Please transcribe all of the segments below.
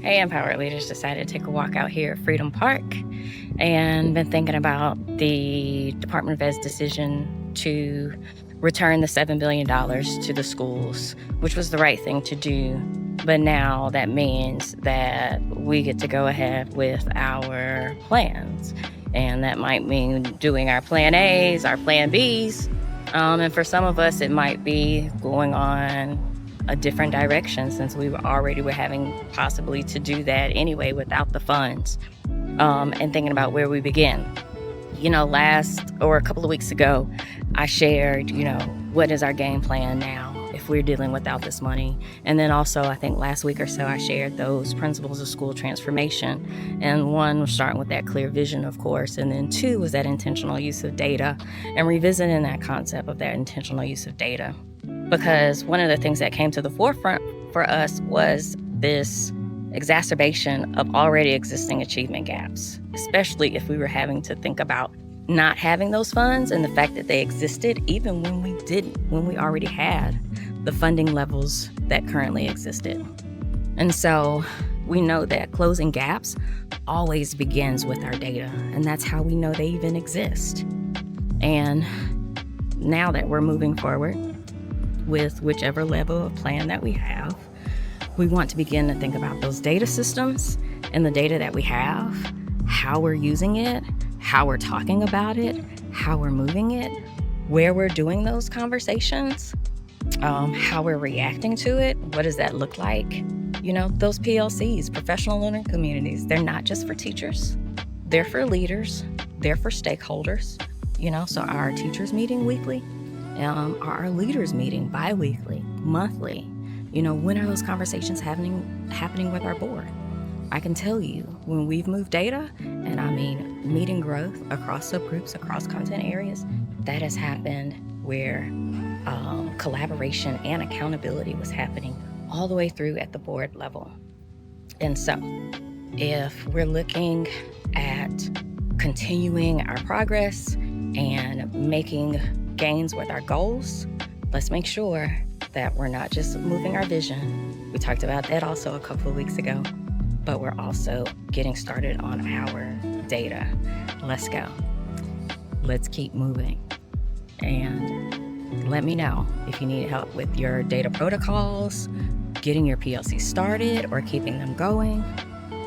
Hey, Empowered Leaders decided to take a walk out here at Freedom Park and been thinking about the Department of Ed's decision to return the $7 billion to the schools, which was the right thing to do. But now that means that we get to go ahead with our plans. And that might mean doing our plan A's, our plan B's. And for some of us, it might be going on a different direction, since we were having possibly to do that anyway without the funds, and thinking about where we begin. A couple of weeks ago, I shared, what is our game plan now if we're dealing without this money? And then also, I think last week or so, I shared those principles of school transformation. And one was starting with that clear vision, of course. And then two was that intentional use of data, and revisiting that concept of that intentional use of data. Because one of the things that came to the forefront for us was this exacerbation of already existing achievement gaps, especially if we were having to think about not having those funds and the fact that they existed even when we already had the funding levels that currently existed. And so we know that closing gaps always begins with our data, and that's how we know they even exist. And now that we're moving forward with whichever level of plan that we have, we want to begin to think about those data systems and the data that we have, how we're using it, how we're talking about it, how we're moving it, where we're doing those conversations, how we're reacting to it. What does that look like? Those PLCs, professional learning communities, they're not just for teachers. They're for leaders. They're for stakeholders. So our teachers meeting weekly, our leaders meeting bi-weekly, monthly. When are those conversations happening with our board? I can tell you, when we've moved data, and I mean meeting growth across subgroups, across content areas, that has happened where collaboration and accountability was happening all the way through at the board level. And so if we're looking at continuing our progress and making gains with our goals, let's make sure that we're not just moving our vision. We talked about that also a couple of weeks ago, but we're also getting started on our data. Let's go. Let's keep moving. And let me know if you need help with your data protocols, getting your PLC started or keeping them going,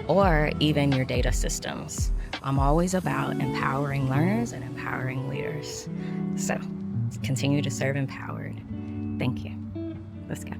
or even your data systems. I'm always about empowering learners and empowering leaders. So continue to serve empowered. Thank you. Let's go.